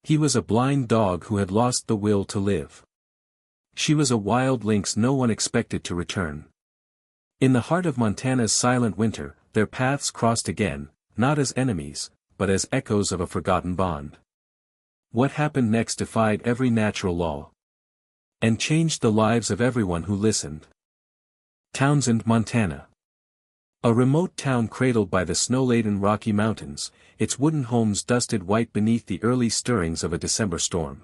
He was a blind dog who had lost the will to live. She was a wild lynx no one expected to return. In the heart of Montana's silent winter, their paths crossed again, not as enemies, but as echoes of a forgotten bond. What happened next defied every natural law. And changed the lives of everyone who listened. Townsend, Montana. A remote town cradled by the snow-laden Rocky Mountains, its wooden homes dusted white beneath the early stirrings of a December storm.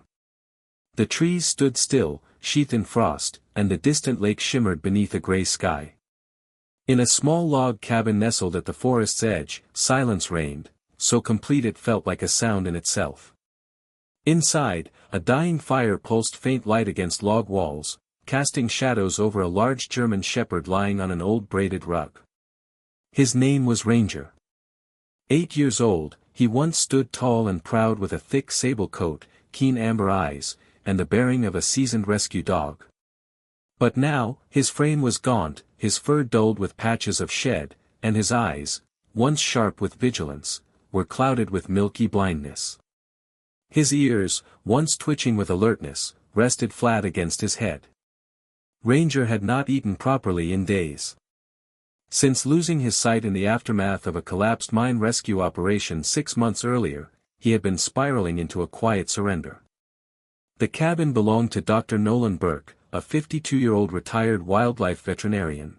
The trees stood still, sheathed in frost, and the distant lake shimmered beneath a gray sky. In a small log cabin nestled at the forest's edge, silence reigned, so complete it felt like a sound in itself. Inside, a dying fire pulsed faint light against log walls, casting shadows over a large German shepherd lying on an old braided rug. His name was Ranger. 8 years old, he once stood tall and proud with a thick sable coat, keen amber eyes, and the bearing of a seasoned rescue dog. But now, his frame was gaunt, his fur dulled with patches of shed, and his eyes, once sharp with vigilance, were clouded with milky blindness. His ears, once twitching with alertness, rested flat against his head. Ranger had not eaten properly in days. Since losing his sight in the aftermath of a collapsed mine rescue operation 6 months earlier, he had been spiraling into a quiet surrender. The cabin belonged to Dr. Nolan Burke, a 52-year-old retired wildlife veterinarian.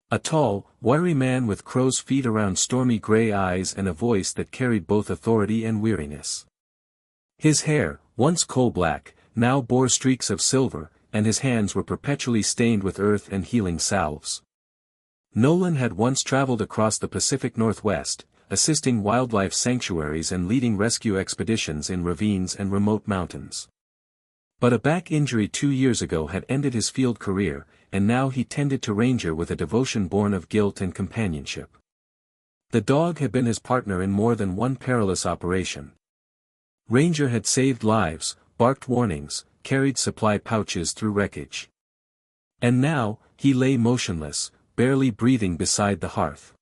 A tall, wiry man with crow's feet around stormy gray eyes and a voice that carried both authority and weariness. His hair, once coal-black, now bore streaks of silver, and his hands were perpetually stained with earth and healing salves. Nolan had once traveled across the Pacific Northwest, assisting wildlife sanctuaries and leading rescue expeditions in ravines and remote mountains. But a back injury 2 years ago had ended his field career, and now he tended to Ranger with a devotion born of guilt and companionship. The dog had been his partner in more than one perilous operation. Ranger had saved lives, barked warnings, carried supply pouches through wreckage. And now, he lay motionless, barely breathing beside the hearth.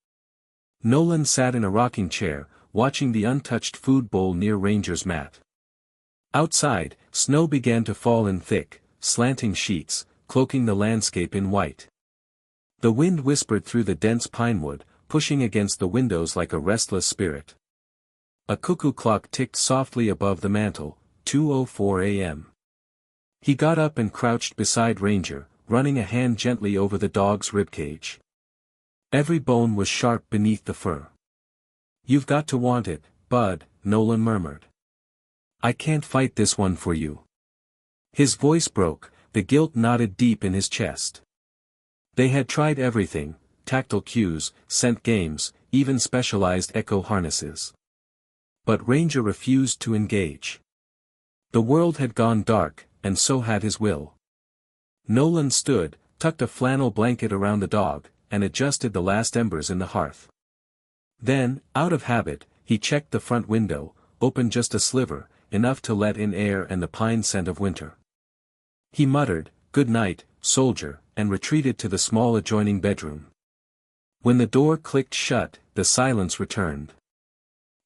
Nolan sat in a rocking chair, watching the untouched food bowl near Ranger's mat. Outside, snow began to fall in thick, slanting sheets, cloaking the landscape in white. The wind whispered through the dense pinewood, pushing against the windows like a restless spirit. A cuckoo clock ticked softly above the mantel, 2:04 a.m. He got up and crouched beside Ranger, running a hand gently over the dog's ribcage. Every bone was sharp beneath the fur. "You've got to want it, Bud," Nolan murmured. "I can't fight this one for you." His voice broke, the guilt knotted deep in his chest. They had tried everything, tactile cues, scent games, even specialized echo harnesses. But Ranger refused to engage. The world had gone dark, and so had his will. Nolan stood, tucked a flannel blanket around the dog, and adjusted the last embers in the hearth. Then, out of habit, he checked the front window, opened just a sliver, enough to let in air and the pine scent of winter. He muttered, "Good night, soldier," and retreated to the small adjoining bedroom. When the door clicked shut, the silence returned.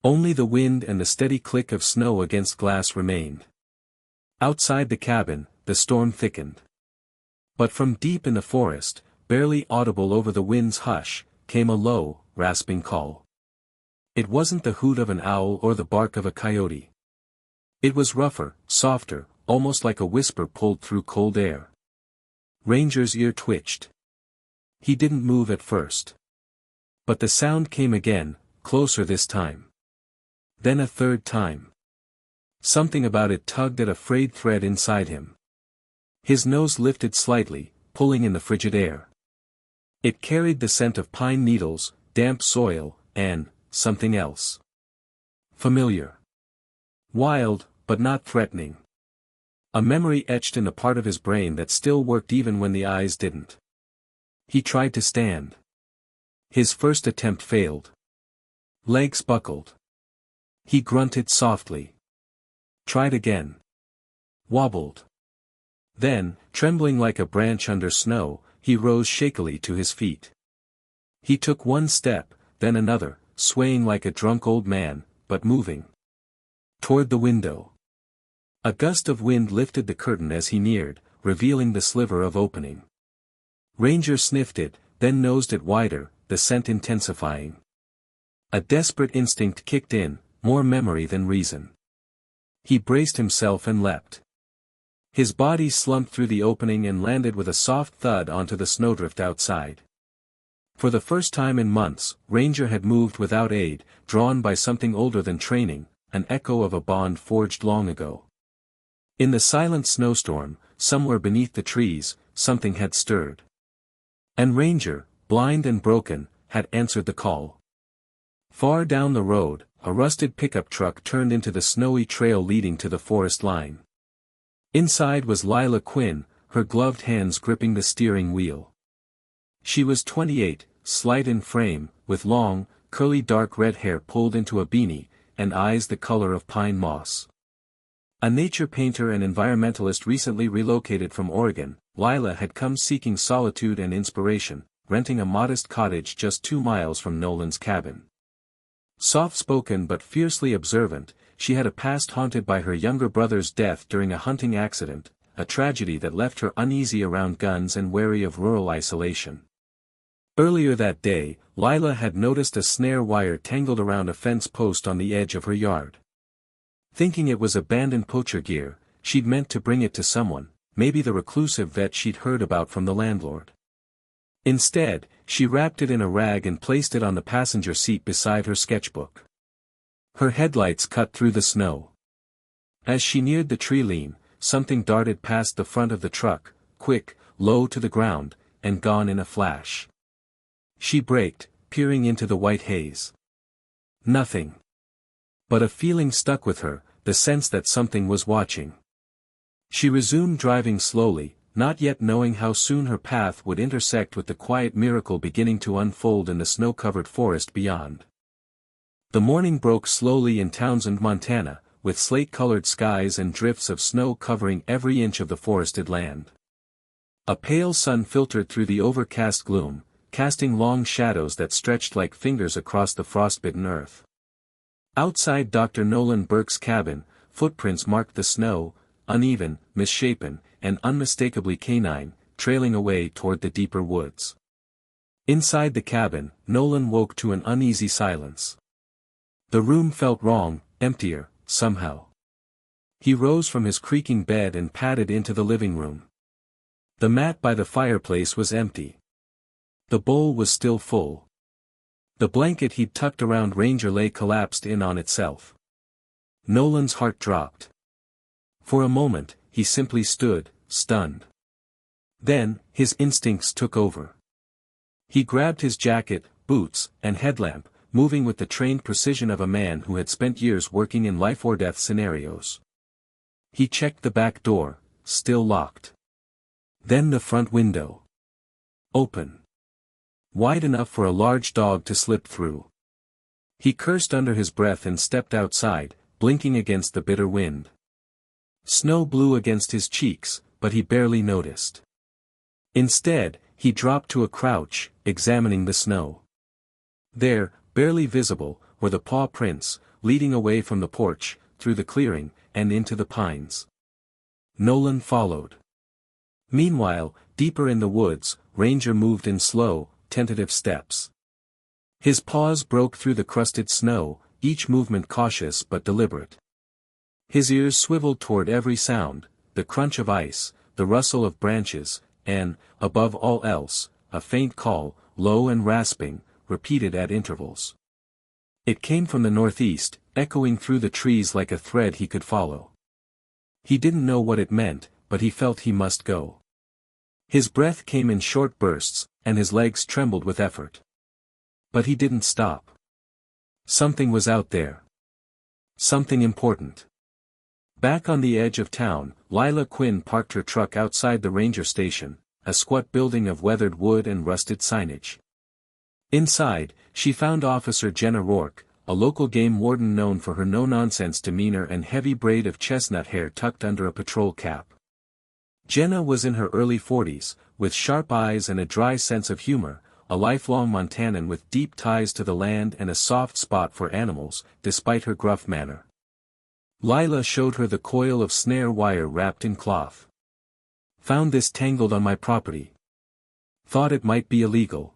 Only the wind and the steady click of snow against glass remained. Outside the cabin, the storm thickened. But from deep in the forest, barely audible over the wind's hush, came a low, rasping call. It wasn't the hoot of an owl or the bark of a coyote. It was rougher, softer, almost like a whisper pulled through cold air. Ranger's ear twitched. He didn't move at first. But the sound came again, closer this time. Then a third time. Something about it tugged at a frayed thread inside him. His nose lifted slightly, pulling in the frigid air. It carried the scent of pine needles, damp soil, and something else. Familiar. Wild, but not threatening. A memory etched in the part of his brain that still worked even when the eyes didn't. He tried to stand. His first attempt failed. Legs buckled. He grunted softly. Tried again. Wobbled. Then, trembling like a branch under snow, he rose shakily to his feet. He took one step, then another, swaying like a drunk old man, but moving. Toward the window. A gust of wind lifted the curtain as he neared, revealing the sliver of opening. Ranger sniffed it, then nosed it wider, the scent intensifying. A desperate instinct kicked in, more memory than reason. He braced himself and leapt. His body slumped through the opening and landed with a soft thud onto the snowdrift outside. For the first time in months, Ranger had moved without aid, drawn by something older than training, an echo of a bond forged long ago. In the silent snowstorm, somewhere beneath the trees, something had stirred. And Ranger, blind and broken, had answered the call. Far down the road, a rusted pickup truck turned into the snowy trail leading to the forest line. Inside was Lila Quinn, her gloved hands gripping the steering wheel. She was 28, slight in frame, with long, curly dark red hair pulled into a beanie, and eyes the color of pine moss. A nature painter and environmentalist recently relocated from Oregon, Lila had come seeking solitude and inspiration, renting a modest cottage just 2 miles from Nolan's cabin. Soft-spoken but fiercely observant, she had a past haunted by her younger brother's death during a hunting accident, a tragedy that left her uneasy around guns and wary of rural isolation. Earlier that day, Lila had noticed a snare wire tangled around a fence post on the edge of her yard. Thinking it was abandoned poacher gear, she'd meant to bring it to someone, maybe the reclusive vet she'd heard about from the landlord. Instead, she wrapped it in a rag and placed it on the passenger seat beside her sketchbook. Her headlights cut through the snow. As she neared the tree line, something darted past the front of the truck, quick, low to the ground, and gone in a flash. She braked, peering into the white haze. Nothing. But a feeling stuck with her, the sense that something was watching. She resumed driving slowly, not yet knowing how soon her path would intersect with the quiet miracle beginning to unfold in the snow-covered forest beyond. The morning broke slowly in Townsend, Montana, with slate-colored skies and drifts of snow covering every inch of the forested land. A pale sun filtered through the overcast gloom, casting long shadows that stretched like fingers across the frostbitten earth. Outside Dr. Nolan Burke's cabin, footprints marked the snow, uneven, misshapen, and unmistakably canine, trailing away toward the deeper woods. Inside the cabin, Nolan woke to an uneasy silence. The room felt wrong, emptier, somehow. He rose from his creaking bed and padded into the living room. The mat by the fireplace was empty. The bowl was still full. The blanket he'd tucked around Ranger lay collapsed in on itself. Nolan's heart dropped. For a moment, he simply stood, stunned. Then, his instincts took over. He grabbed his jacket, boots, and headlamp, moving with the trained precision of a man who had spent years working in life-or-death scenarios. He checked the back door, still locked. Then the front window. Open. Wide enough for a large dog to slip through. He cursed under his breath and stepped outside, blinking against the bitter wind. Snow blew against his cheeks, but he barely noticed. Instead, he dropped to a crouch, examining the snow. There, barely visible, were the paw prints, leading away from the porch, through the clearing, and into the pines. Nolan followed. Meanwhile, deeper in the woods, Ranger moved in slow, tentative steps. His paws broke through the crusted snow, each movement cautious but deliberate. His ears swiveled toward every sound, the crunch of ice, the rustle of branches, and, above all else, a faint call, low and rasping, repeated at intervals. It came from the northeast, echoing through the trees like a thread he could follow. He didn't know what it meant, but he felt he must go. His breath came in short bursts, and his legs trembled with effort. But he didn't stop. Something was out there. Something important. Back on the edge of town, Lila Quinn parked her truck outside the ranger station, a squat building of weathered wood and rusted signage. Inside, she found Officer Jenna Rourke, a local game warden known for her no-nonsense demeanor and heavy braid of chestnut hair tucked under a patrol cap. Jenna was in her early 40s, with sharp eyes and a dry sense of humor, a lifelong Montanan with deep ties to the land and a soft spot for animals, despite her gruff manner. Lila showed her the coil of snare wire wrapped in cloth. Found this tangled on my property. Thought it might be illegal.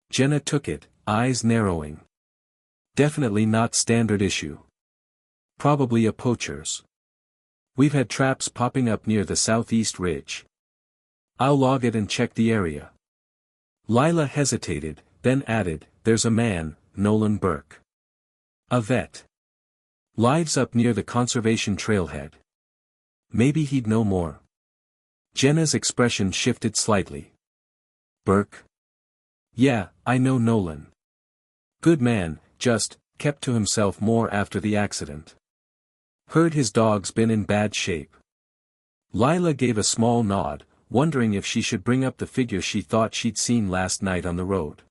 Jenna took it, eyes narrowing. Definitely not standard issue. Probably a poacher's. We've had traps popping up near the southeast ridge. I'll log it and check the area. Lila hesitated, then added, there's a man, Nolan Burke. A vet. Lives up near the conservation trailhead. Maybe he'd know more. Jenna's expression shifted slightly. Burke? Yeah, I know Nolan. Good man, just, kept to himself more after the accident. Heard his dog's been in bad shape. Lila gave a small nod, wondering if she should bring up the figure she thought she'd seen last night on the road.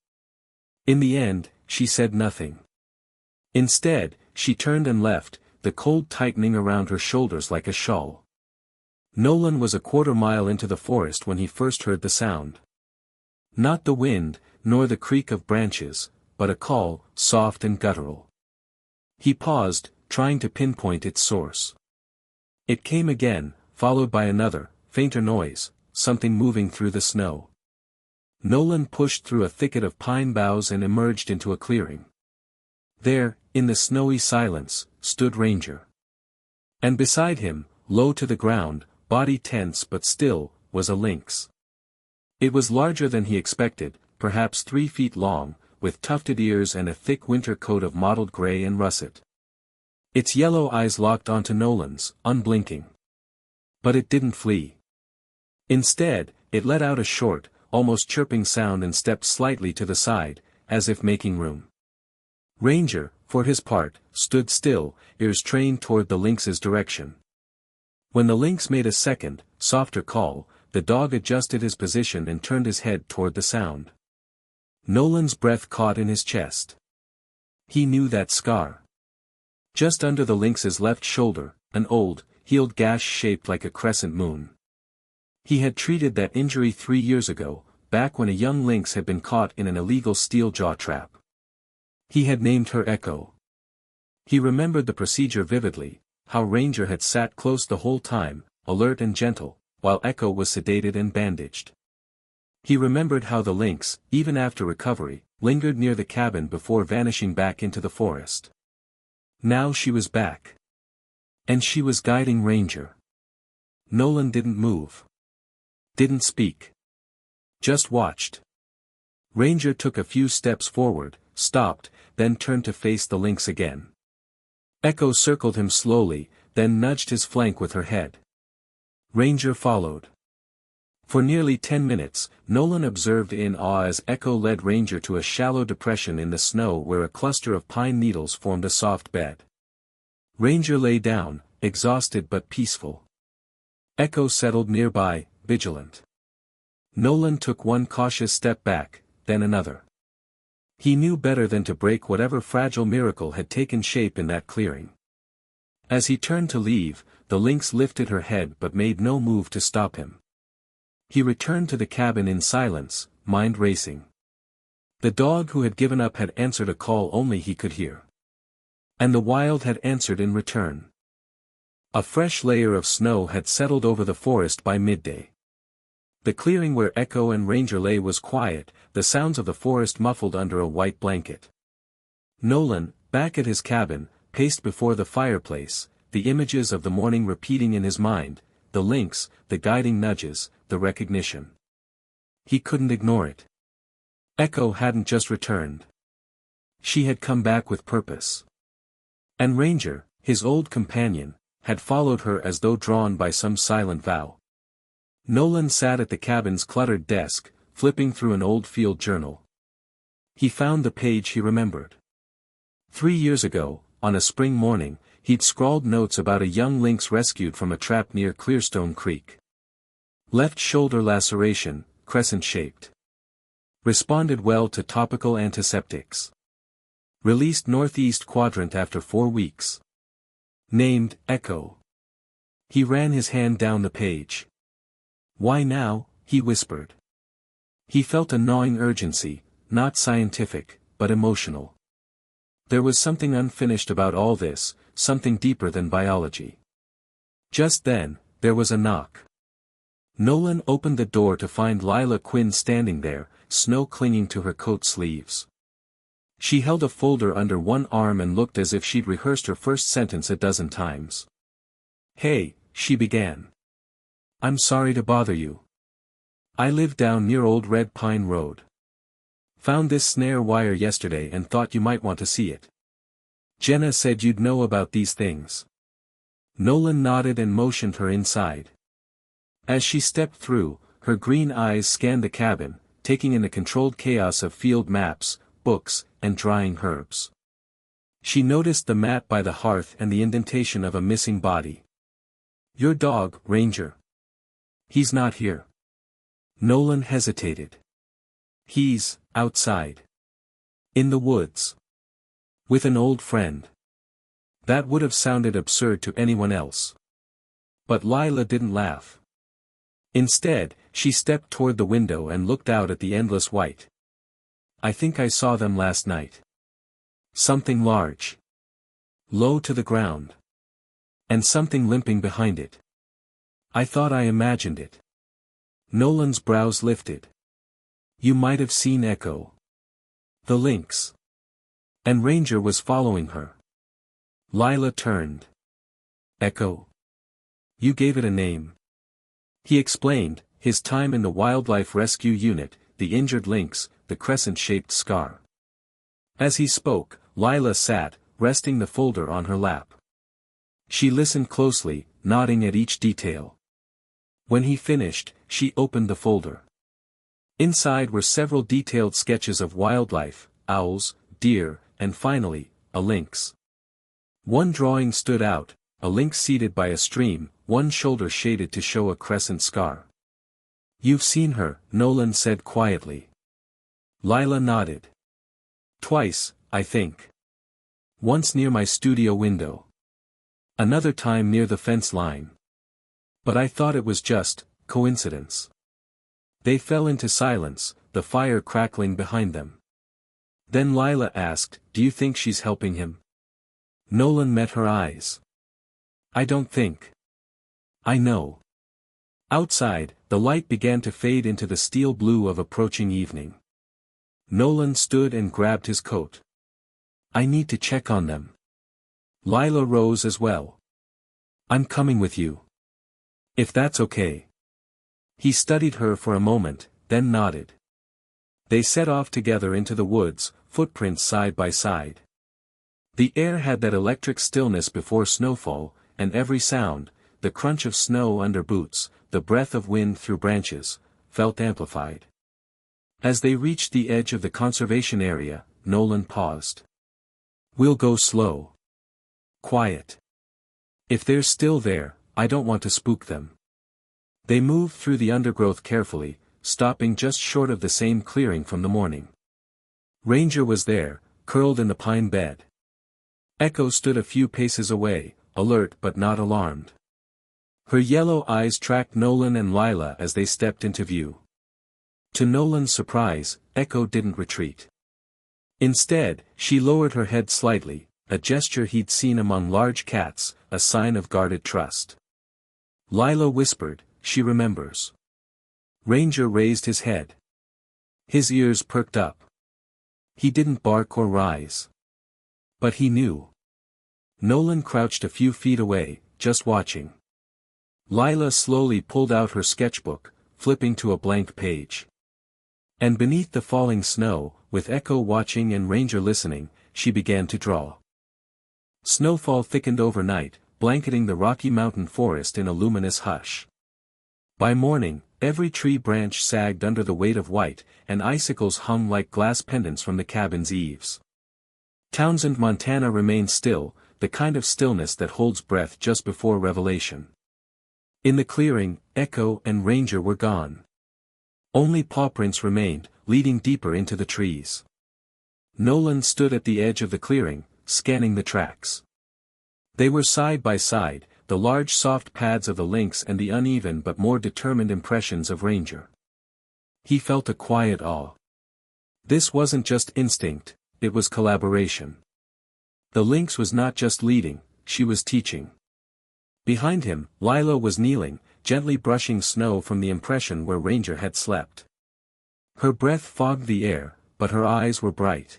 In the end, she said nothing. Instead, she turned and left, the cold tightening around her shoulders like a shawl. Nolan was a quarter-mile into the forest when he first heard the sound. Not the wind, nor the creak of branches, but a call, soft and guttural. He paused, trying to pinpoint its source. It came again, followed by another, fainter noise, something moving through the snow. Nolan pushed through a thicket of pine boughs and emerged into a clearing. There, in the snowy silence, stood Ranger. And beside him, low to the ground, body tense but still, was a lynx. It was larger than he expected, perhaps 3 feet long, with tufted ears and a thick winter coat of mottled gray and russet. Its yellow eyes locked onto Nolan's, unblinking. But it didn't flee. Instead, it let out a short, almost chirping sound and stepped slightly to the side, as if making room. Ranger, for his part, stood still, ears trained toward the lynx's direction. When the lynx made a second, softer call, the dog adjusted his position and turned his head toward the sound. Nolan's breath caught in his chest. He knew that scar. Just under the lynx's left shoulder, an old, healed gash shaped like a crescent moon. He had treated that injury 3 years ago, back when a young lynx had been caught in an illegal steel jaw trap. He had named her Echo. He remembered the procedure vividly, how Ranger had sat close the whole time, alert and gentle, while Echo was sedated and bandaged. He remembered how the lynx, even after recovery, lingered near the cabin before vanishing back into the forest. Now she was back. And she was guiding Ranger. Nolan didn't move. Didn't speak. Just watched. Ranger took a few steps forward, stopped, then turned to face the lynx again. Echo circled him slowly, then nudged his flank with her head. Ranger followed. For nearly 10 minutes, Nolan observed in awe as Echo led Ranger to a shallow depression in the snow where a cluster of pine needles formed a soft bed. Ranger lay down, exhausted but peaceful. Echo settled nearby, vigilant. Nolan took one cautious step back, then another. He knew better than to break whatever fragile miracle had taken shape in that clearing. As he turned to leave, the lynx lifted her head but made no move to stop him. He returned to the cabin in silence, mind racing. The dog who had given up had answered a call only he could hear. And the wild had answered in return. A fresh layer of snow had settled over the forest by midday. The clearing where Echo and Ranger lay was quiet, the sounds of the forest muffled under a white blanket. Nolan, back at his cabin, paced before the fireplace, the images of the morning repeating in his mind, the lynx, the guiding nudges, the recognition. He couldn't ignore it. Echo hadn't just returned. She had come back with purpose. And Ranger, his old companion, had followed her as though drawn by some silent vow. Nolan sat at the cabin's cluttered desk, flipping through an old field journal. He found the page he remembered. 3 years ago, on a spring morning, he'd scrawled notes about a young lynx rescued from a trap near Clearstone Creek. Left shoulder laceration, crescent-shaped. Responded well to topical antiseptics. Released northeast quadrant after 4 weeks. Named, Echo. He ran his hand down the page. Why now, he whispered. He felt a gnawing urgency, not scientific, but emotional. There was something unfinished about all this, something deeper than biology. Just then, there was a knock. Nolan opened the door to find Lila Quinn standing there, snow clinging to her coat sleeves. She held a folder under one arm and looked as if she'd rehearsed her first sentence a dozen times. "Hey," she began. "I'm sorry to bother you. I live down near Old Red Pine Road. Found this snare wire yesterday and thought you might want to see it. Jenna said you'd know about these things." Nolan nodded and motioned her inside. As she stepped through, her green eyes scanned the cabin, taking in the controlled chaos of field maps, books, and drying herbs. She noticed the mat by the hearth and the indentation of a missing body. "Your dog, Ranger. He's not here." Nolan hesitated. "He's outside. In the woods. With an old friend." That would have sounded absurd to anyone else. But Lila didn't laugh. Instead, she stepped toward the window and looked out at the endless white. "I think I saw them last night. Something large. Low to the ground. And something limping behind it. I thought I imagined it." Nolan's brows lifted. "You might have seen Echo. The lynx. And Ranger was following her." Lila turned. "Echo? You gave it a name." He explained, his time in the Wildlife Rescue Unit, the injured lynx, the crescent-shaped scar. As he spoke, Lila sat, resting the folder on her lap. She listened closely, nodding at each detail. When he finished, she opened the folder. Inside were several detailed sketches of wildlife, owls, deer, and finally, a lynx. One drawing stood out, a lynx seated by a stream, one shoulder shaded to show a crescent scar. "You've seen her," Nolan said quietly. Lila nodded. "Twice, I think. Once near my studio window. Another time near the fence line. But I thought it was just coincidence." They fell into silence, the fire crackling behind them. Then Lila asked, "Do you think she's helping him?" Nolan met her eyes. "I don't think. I know." Outside, the light began to fade into the steel blue of approaching evening. Nolan stood and grabbed his coat. "I need to check on them." Lila rose as well. "I'm coming with you. If that's okay." He studied her for a moment, then nodded. They set off together into the woods, footprints side by side. The air had that electric stillness before snowfall, and every sound, the crunch of snow under boots, the breath of wind through branches, felt amplified. As they reached the edge of the conservation area, Nolan paused. "We'll go slow. Quiet. If they're still there, I don't want to spook them." They moved through the undergrowth carefully, stopping just short of the same clearing from the morning. Ranger was there, curled in the pine bed. Echo stood a few paces away, alert but not alarmed. Her yellow eyes tracked Nolan and Lila as they stepped into view. To Nolan's surprise, Echo didn't retreat. Instead, she lowered her head slightly, a gesture he'd seen among large cats, a sign of guarded trust. Lila whispered, "She remembers." Ranger raised his head. His ears perked up. He didn't bark or rise. But he knew. Nolan crouched a few feet away, just watching. Lila slowly pulled out her sketchbook, flipping to a blank page. And beneath the falling snow, with Echo watching and Ranger listening, she began to draw. Snowfall thickened overnight, blanketing the Rocky Mountain forest in a luminous hush. By morning, every tree branch sagged under the weight of white, and icicles hung like glass pendants from the cabin's eaves. Townsend, Montana remained still, the kind of stillness that holds breath just before revelation. In the clearing, Echo and Ranger were gone. Only pawprints remained, leading deeper into the trees. Nolan stood at the edge of the clearing, scanning the tracks. They were side by side, the large soft pads of the lynx and the uneven but more determined impressions of Ranger. He felt a quiet awe. This wasn't just instinct, it was collaboration. The lynx was not just leading, she was teaching. Behind him, Lila was kneeling, gently brushing snow from the impression where Ranger had slept. Her breath fogged the air, but her eyes were bright.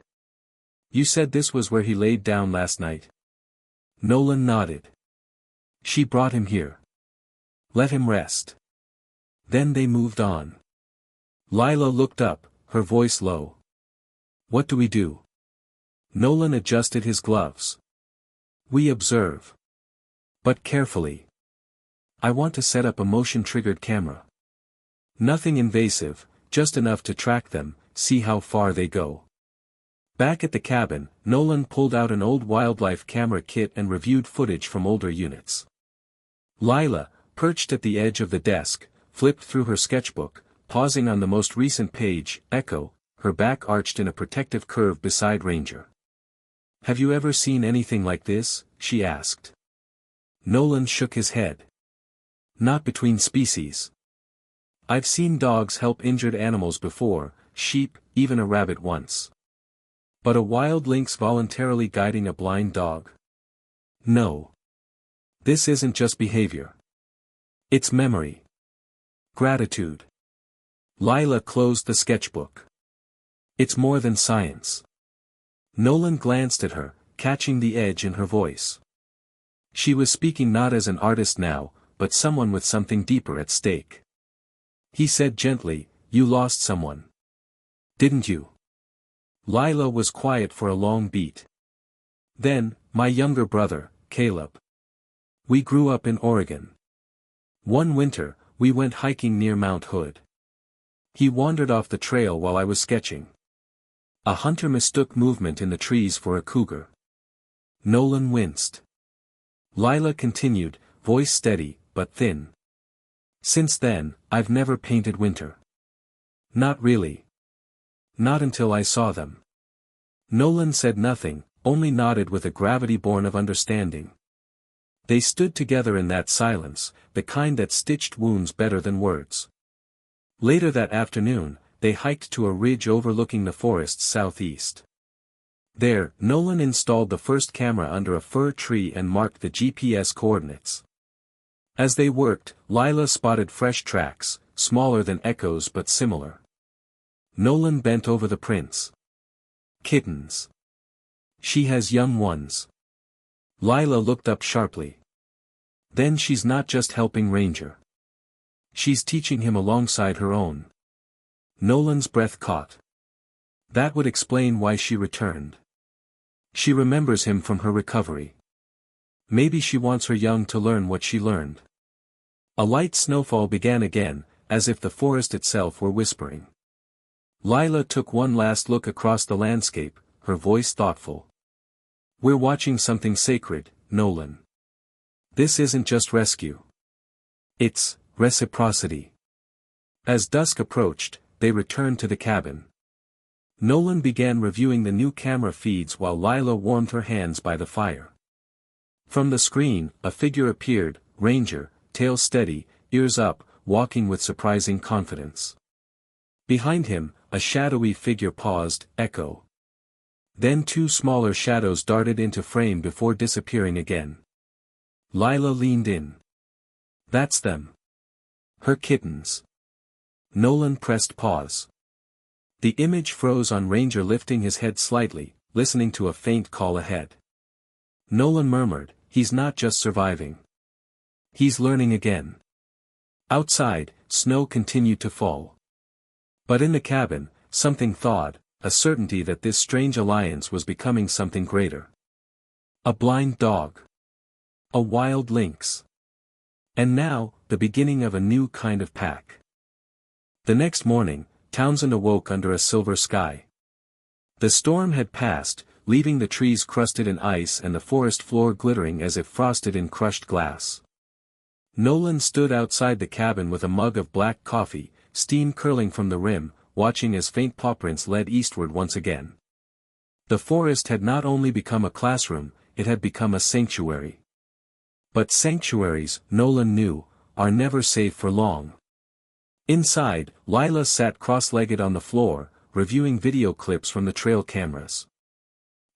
"You said this was where he laid down last night?" Nolan nodded. "She brought him here. Let him rest." Then they moved on. Lila looked up, her voice low. "What do we do?" Nolan adjusted his gloves. "We observe. But carefully. I want to set up a motion-triggered camera. Nothing invasive, just enough to track them, see how far they go." Back at the cabin, Nolan pulled out an old wildlife camera kit and reviewed footage from older units. Lila, perched at the edge of the desk, flipped through her sketchbook, pausing on the most recent page, Echo, her back arched in a protective curve beside Ranger. "Have you ever seen anything like this?" she asked. Nolan shook his head. "Not between species. I've seen dogs help injured animals before, sheep, even a rabbit once. But a wild lynx voluntarily guiding a blind dog? No. This isn't just behavior. It's memory. Gratitude." Lila closed the sketchbook. "It's more than science." Nolan glanced at her, catching the edge in her voice. She was speaking not as an artist now, but someone with something deeper at stake. He said gently, "You lost someone. Didn't you?" Lila was quiet for a long beat. Then, "My younger brother, Caleb. We grew up in Oregon. One winter, we went hiking near Mount Hood. He wandered off the trail while I was sketching. A hunter mistook movement in the trees for a cougar." Nolan winced. Lila continued, voice steady, but thin. "Since then, I've never painted winter. Not really. Not until I saw them." Nolan said nothing, only nodded with a gravity born of understanding. They stood together in that silence, the kind that stitched wounds better than words. Later that afternoon, they hiked to a ridge overlooking the forest's southeast. There, Nolan installed the first camera under a fir tree and marked the GPS coordinates. As they worked, Lila spotted fresh tracks, smaller than Echo's but similar. Nolan bent over the prints. "Kittens. She has young ones." Lila looked up sharply. "Then she's not just helping Ranger. She's teaching him alongside her own." Nolan's breath caught. That would explain why she returned. She remembers him from her recovery. Maybe she wants her young to learn what she learned. A light snowfall began again, as if the forest itself were whispering. Lila took one last look across the landscape, her voice thoughtful. "We're watching something sacred, Nolan. This isn't just rescue. It's reciprocity." As dusk approached, they returned to the cabin. Nolan began reviewing the new camera feeds while Lila warmed her hands by the fire. From the screen, a figure appeared, Ranger, tail steady, ears up, walking with surprising confidence. Behind him, a shadowy figure paused, Echo. Then two smaller shadows darted into frame before disappearing again. Lila leaned in. "That's them. Her kittens." Nolan pressed pause. The image froze on Ranger lifting his head slightly, listening to a faint call ahead. Nolan murmured, "He's not just surviving. He's learning again." Outside, snow continued to fall. But in the cabin, something thawed, a certainty that this strange alliance was becoming something greater. A blind dog. A wild lynx. And now, the beginning of a new kind of pack. The next morning, Townsend awoke under a silver sky. The storm had passed, leaving the trees crusted in ice and the forest floor glittering as if frosted in crushed glass. Nolan stood outside the cabin with a mug of black coffee, steam curling from the rim, watching as faint pawprints led eastward once again. The forest had not only become a classroom, it had become a sanctuary. But sanctuaries, Nolan knew, are never safe for long. Inside, Lila sat cross-legged on the floor, reviewing video clips from the trail cameras.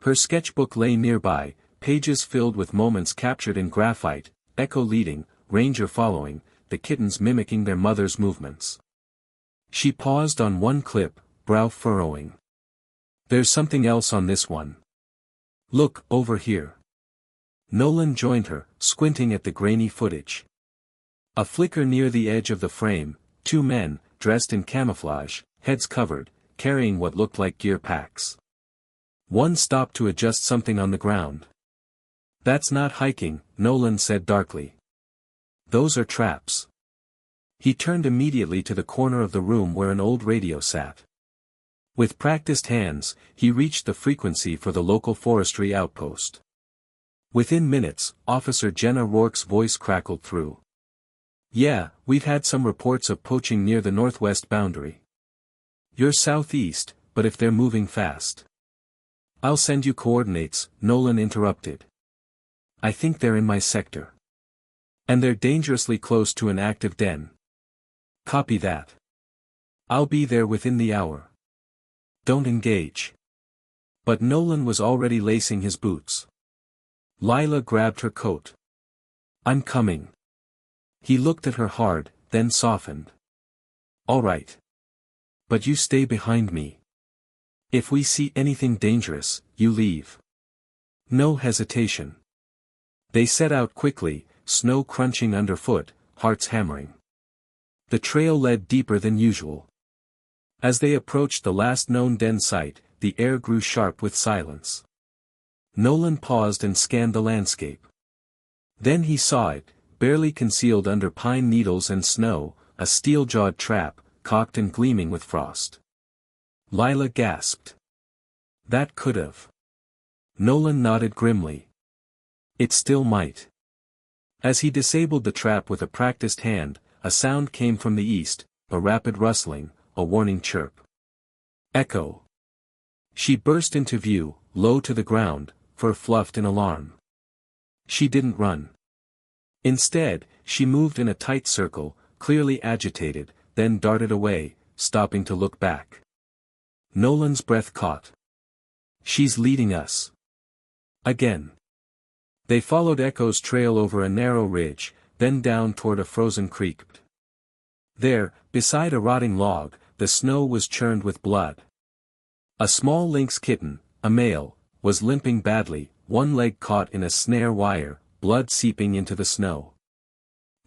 Her sketchbook lay nearby, pages filled with moments captured in graphite, Echo leading, Ranger following, the kittens mimicking their mother's movements. She paused on one clip, brow furrowing. There's something else on this one. Look, over here. Nolan joined her, squinting at the grainy footage. A flicker near the edge of the frame, two men, dressed in camouflage, heads covered, carrying what looked like gear packs. One stopped to adjust something on the ground. That's not hiking, Nolan said darkly. Those are traps. He turned immediately to the corner of the room where an old radio sat. With practiced hands, he reached the frequency for the local forestry outpost. Within minutes, Officer Jenna Rourke's voice crackled through. Yeah, we've had some reports of poaching near the northwest boundary. You're southeast, but if they're moving fast. I'll send you coordinates, Nolan interrupted. I think they're in my sector. And they're dangerously close to an active den. Copy that. I'll be there within the hour. Don't engage. But Nolan was already lacing his boots. Lila grabbed her coat. I'm coming. He looked at her hard, then softened. All right. But you stay behind me. If we see anything dangerous, you leave. No hesitation. They set out quickly, snow crunching underfoot, hearts hammering. The trail led deeper than usual. As they approached the last known den site, the air grew sharp with silence. Nolan paused and scanned the landscape. Then he saw it, barely concealed under pine needles and snow, a steel-jawed trap, cocked and gleaming with frost. Lila gasped. That could've. Nolan nodded grimly. It still might. As he disabled the trap with a practiced hand, a sound came from the east, a rapid rustling, a warning chirp. Echo. She burst into view, low to the ground, fur fluffed in alarm. She didn't run. Instead, she moved in a tight circle, clearly agitated, then darted away, stopping to look back. Nolan's breath caught. She's leading us. Again. They followed Echo's trail over a narrow ridge, then down toward a frozen creek. There, beside a rotting log, the snow was churned with blood. A small lynx kitten, a male, was limping badly, one leg caught in a snare wire, blood seeping into the snow.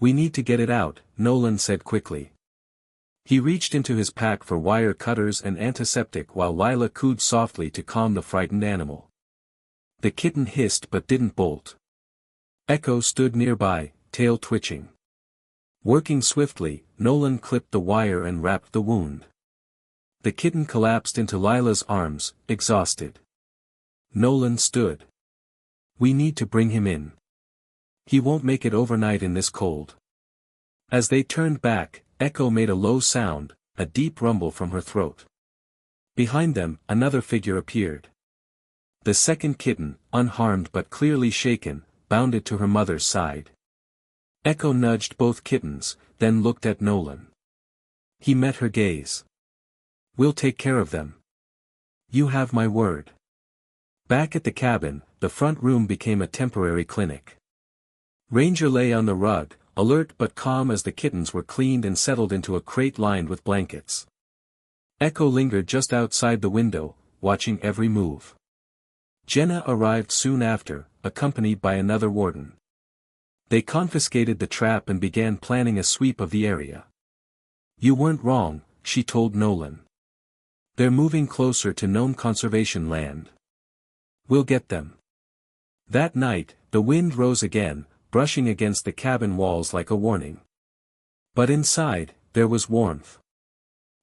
We need to get it out, Nolan said quickly. He reached into his pack for wire cutters and antiseptic while Lila cooed softly to calm the frightened animal. The kitten hissed but didn't bolt. Echo stood nearby, tail twitching. Working swiftly, Nolan clipped the wire and wrapped the wound. The kitten collapsed into Lila's arms, exhausted. Nolan stood. We need to bring him in. He won't make it overnight in this cold. As they turned back, Echo made a low sound, a deep rumble from her throat. Behind them, another figure appeared. The second kitten, unharmed but clearly shaken, bounded to her mother's side. Echo nudged both kittens, then looked at Nolan. He met her gaze. We'll take care of them. You have my word. Back at the cabin, the front room became a temporary clinic. Ranger lay on the rug, alert but calm as the kittens were cleaned and settled into a crate lined with blankets. Echo lingered just outside the window, watching every move. Jenna arrived soon after, accompanied by another warden. They confiscated the trap and began planning a sweep of the area. You weren't wrong, she told Nolan. They're moving closer to known conservation land. We'll get them. That night, the wind rose again, brushing against the cabin walls like a warning. But inside, there was warmth.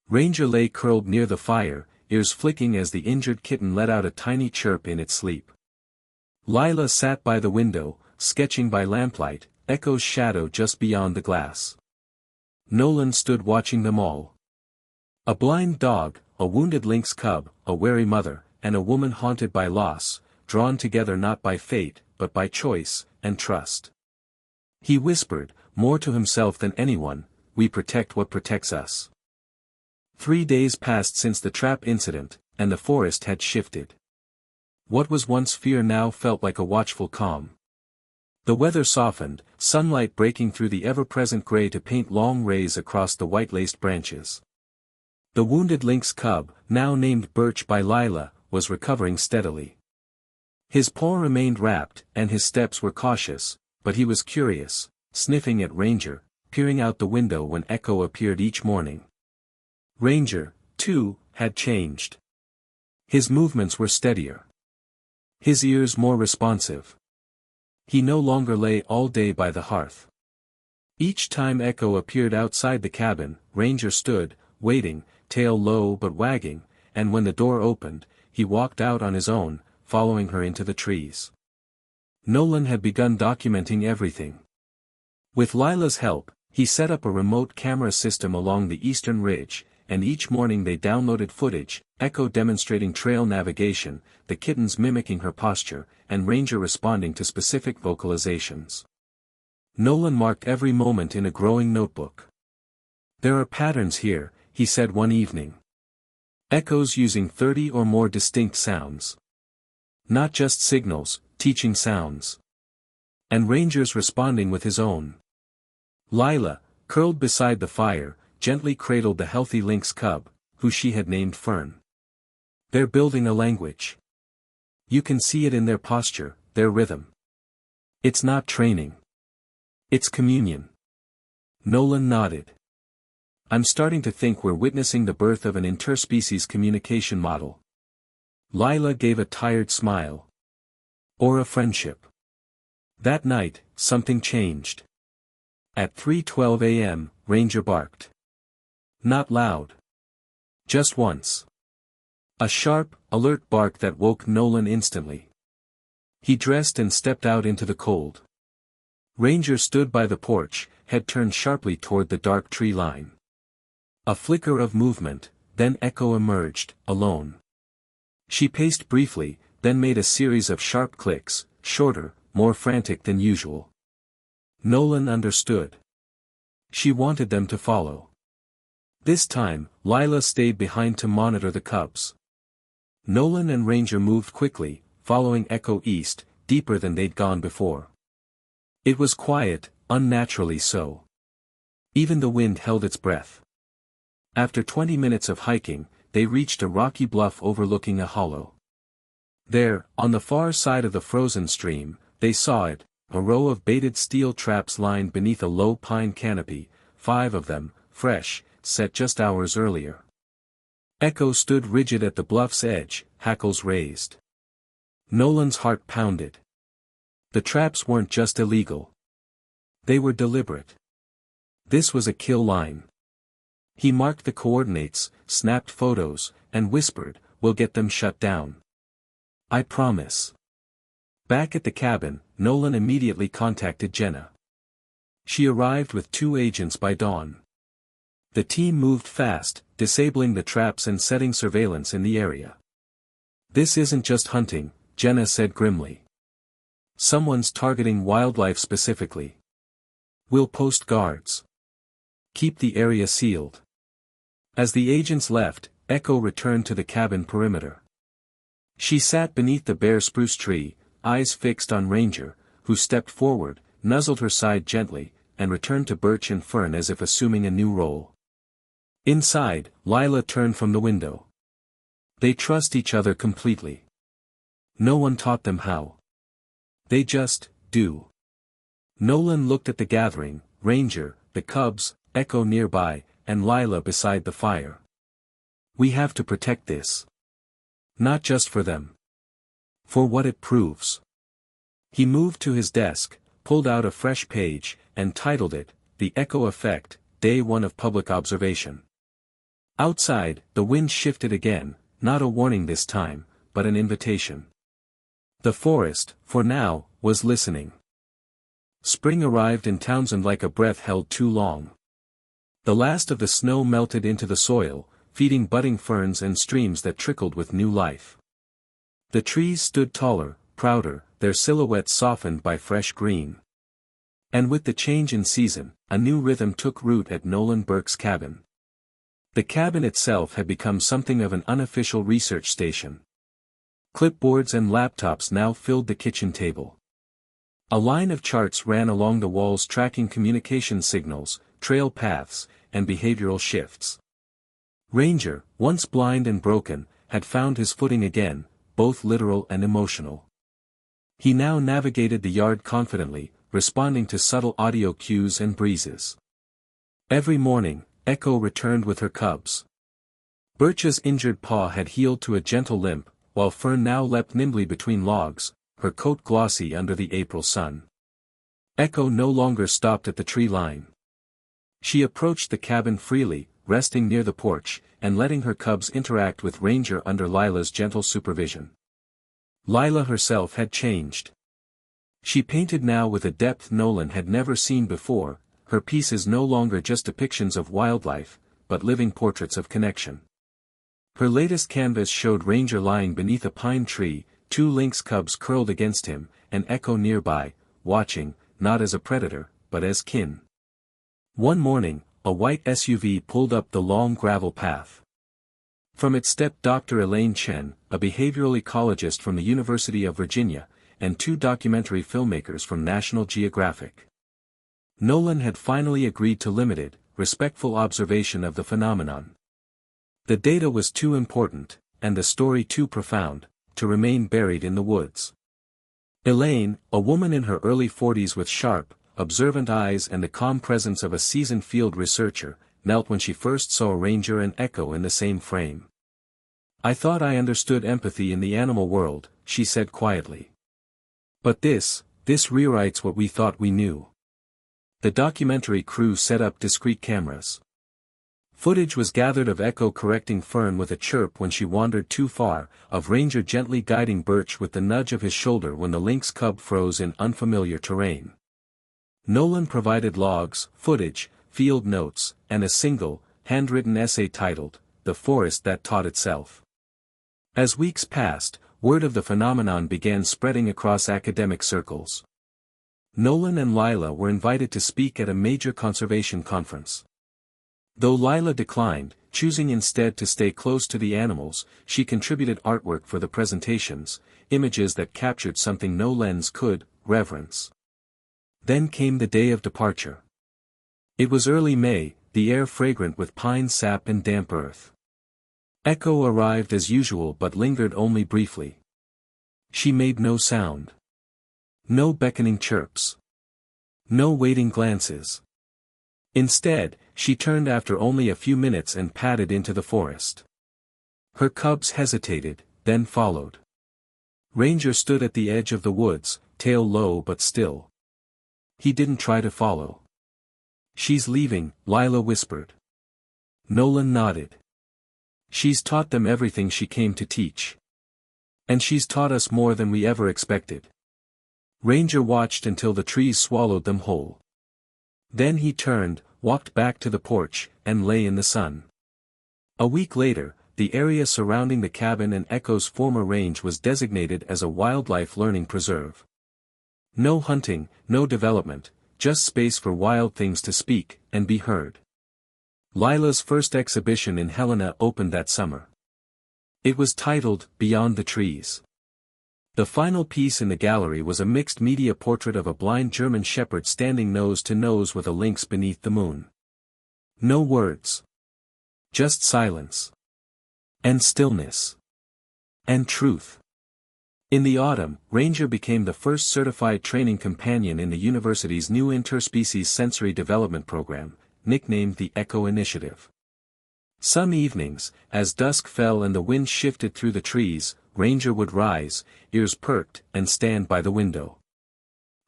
Ranger lay curled near the fire, ears flicking as the injured kitten let out a tiny chirp in its sleep. Lila sat by the window, sketching by lamplight, Echo's shadow just beyond the glass. Nolan stood watching them all. A blind dog, a wounded lynx cub, a wary mother, and a woman haunted by loss, drawn together not by fate, but by choice, and trust. He whispered, more to himself than anyone, we protect what protects us. 3 days passed since the trap incident, and the forest had shifted. What was once fear now felt like a watchful calm. The weather softened, sunlight breaking through the ever-present gray to paint long rays across the white-laced branches. The wounded lynx cub, now named Birch by Lila, was recovering steadily. His paw remained wrapped, and his steps were cautious, but he was curious, sniffing at Ranger, peering out the window when Echo appeared each morning. Ranger, too, had changed. His movements were steadier. His ears more responsive. He no longer lay all day by the hearth. Each time Echo appeared outside the cabin, Ranger stood, waiting, tail low but wagging, and when the door opened, he walked out on his own, following her into the trees. Nolan had begun documenting everything. With Lila's help, he set up a remote camera system along the eastern ridge, and each morning they downloaded footage, Echo demonstrating trail navigation, the kittens mimicking her posture, and Ranger responding to specific vocalizations. Nolan marked every moment in a growing notebook. "There are patterns here," he said one evening. Echoes using 30 or more distinct sounds. Not just signals, teaching sounds. And Ranger's responding with his own. Lila, curled beside the fire, gently cradled the healthy lynx cub, who she had named Fern. "They're building a language. You can see it in their posture, their rhythm. It's not training. It's communion." Nolan nodded. "I'm starting to think we're witnessing the birth of an interspecies communication model." Lila gave a tired smile. "Or a friendship." That night, something changed. At 3:12 a.m., Ranger barked. Not loud. Just once. A sharp, alert bark that woke Nolan instantly. He dressed and stepped out into the cold. Ranger stood by the porch, head turned sharply toward the dark tree line. A flicker of movement, then Echo emerged, alone. She paced briefly, then made a series of sharp clicks, shorter, more frantic than usual. Nolan understood. She wanted them to follow. This time, Lila stayed behind to monitor the cubs. Nolan and Ranger moved quickly, following Echo east, deeper than they'd gone before. It was quiet, unnaturally so. Even the wind held its breath. After 20 minutes of hiking, they reached a rocky bluff overlooking a hollow. There, on the far side of the frozen stream, they saw it, a row of baited steel traps lined beneath a low pine canopy, 5 of them, fresh, set just hours earlier. Echo stood rigid at the bluff's edge, hackles raised. Nolan's heart pounded. The traps weren't just illegal. They were deliberate. This was a kill line. He marked the coordinates, snapped photos, and whispered, "We'll get them shut down. I promise." Back at the cabin, Nolan immediately contacted Jenna. She arrived with 2 agents by dawn. The team moved fast, disabling the traps and setting surveillance in the area. "This isn't just hunting," Jenna said grimly. "Someone's targeting wildlife specifically. We'll post guards. Keep the area sealed." As the agents left, Echo returned to the cabin perimeter. She sat beneath the bare spruce tree, eyes fixed on Ranger, who stepped forward, nuzzled her side gently, and returned to Birch and Fern as if assuming a new role. Inside, Lila turned from the window. They trust each other completely. No one taught them how. They just do. Nolan looked at the gathering, Ranger, the cubs, Echo nearby, and Lila beside the fire. "We have to protect this. Not just for them. For what it proves." He moved to his desk, pulled out a fresh page, and titled it, "The Echo Effect, Day 1 of Public Observation." Outside, the wind shifted again, not a warning this time, but an invitation. The forest, for now, was listening. Spring arrived in Townsend like a breath held too long. The last of the snow melted into the soil, feeding budding ferns and streams that trickled with new life. The trees stood taller, prouder, their silhouettes softened by fresh green. And with the change in season, a new rhythm took root at Nolan Burke's cabin. The cabin itself had become something of an unofficial research station. Clipboards and laptops now filled the kitchen table. A line of charts ran along the walls tracking communication signals, trail paths, and behavioral shifts. Ranger, once blind and broken, had found his footing again, both literal and emotional. He now navigated the yard confidently, responding to subtle audio cues and breezes. Every morning, Echo returned with her cubs. Birch's injured paw had healed to a gentle limp, while Fern now leapt nimbly between logs, her coat glossy under the April sun. Echo no longer stopped at the tree line. She approached the cabin freely, resting near the porch, and letting her cubs interact with Ranger under Lila's gentle supervision. Lila herself had changed. She painted now with a depth Nolan had never seen before, her pieces no longer just depictions of wildlife, but living portraits of connection. Her latest canvas showed Ranger lying beneath a pine tree, 2 lynx cubs curled against him, and Echo nearby, watching, not as a predator, but as kin. One morning, a white SUV pulled up the long gravel path. From it stepped Dr. Elaine Chen, a behavioral ecologist from the University of Virginia, and 2 documentary filmmakers from National Geographic. Nolan had finally agreed to limited, respectful observation of the phenomenon. The data was too important, and the story too profound, to remain buried in the woods. Elaine, a woman in her early 40s with sharp, observant eyes and the calm presence of a seasoned field researcher, knelt when she first saw Ranger and Echo in the same frame. "I thought I understood empathy in the animal world," she said quietly. "But this rewrites what we thought we knew." The documentary crew set up discreet cameras. Footage was gathered of Echo correcting Fern with a chirp when she wandered too far, of Ranger gently guiding Birch with the nudge of his shoulder when the lynx cub froze in unfamiliar terrain. Nolan provided logs, footage, field notes, and a single, handwritten essay titled, "The Forest That Taught Itself." As weeks passed, word of the phenomenon began spreading across academic circles. Nolan and Lila were invited to speak at a major conservation conference. Though Lila declined, choosing instead to stay close to the animals, she contributed artwork for the presentations, images that captured something no lens could, reverence. Then came the day of departure. It was early May, the air fragrant with pine sap and damp earth. Echo arrived as usual but lingered only briefly. She made no sound. No beckoning chirps. No waiting glances. Instead, she turned after only a few minutes and padded into the forest. Her cubs hesitated, then followed. Ranger stood at the edge of the woods, tail low but still. He didn't try to follow. "She's leaving," Lila whispered. Nolan nodded. "She's taught them everything she came to teach. And she's taught us more than we ever expected." Ranger watched until the trees swallowed them whole. Then he turned, walked back to the porch, and lay in the sun. A week later, the area surrounding the cabin and Echo's former range was designated as a wildlife learning preserve. No hunting, no development, just space for wild things to speak and be heard. Lila's first exhibition in Helena opened that summer. It was titled, "Beyond the Trees." The final piece in the gallery was a mixed-media portrait of a blind German shepherd standing nose to nose with a lynx beneath the moon. No words. Just silence. And stillness. And truth. In the autumn, Ranger became the first certified training companion in the university's new interspecies sensory development program, nicknamed the Echo Initiative. Some evenings, as dusk fell and the wind shifted through the trees, Ranger would rise, ears perked, and stand by the window.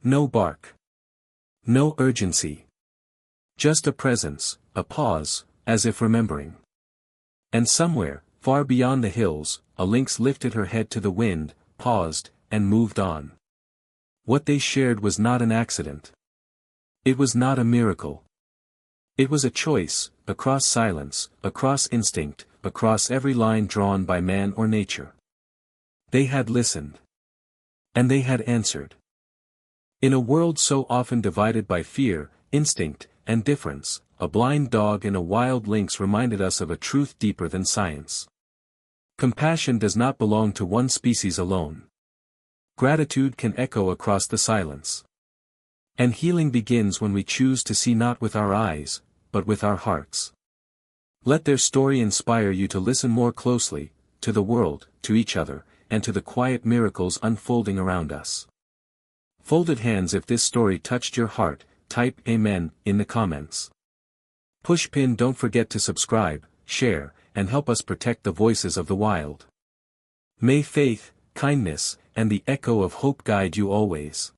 No bark. No urgency. Just a presence, a pause, as if remembering. And somewhere, far beyond the hills, a lynx lifted her head to the wind, paused, and moved on. What they shared was not an accident. It was not a miracle. It was a choice, across silence, across instinct, across every line drawn by man or nature. They had listened. And they had answered. In a world so often divided by fear, instinct, and difference, a blind dog and a wild lynx reminded us of a truth deeper than science. Compassion does not belong to one species alone. Gratitude can echo across the silence. And healing begins when we choose to see not with our eyes, but with our hearts. Let their story inspire you to listen more closely, to the world, to each other, and to the quiet miracles unfolding around us. Folded hands. If this story touched your heart, type Amen in the comments. Pushpin. Don't forget to subscribe, share, and help us protect the voices of the wild. May faith, kindness, and the echo of hope guide you always.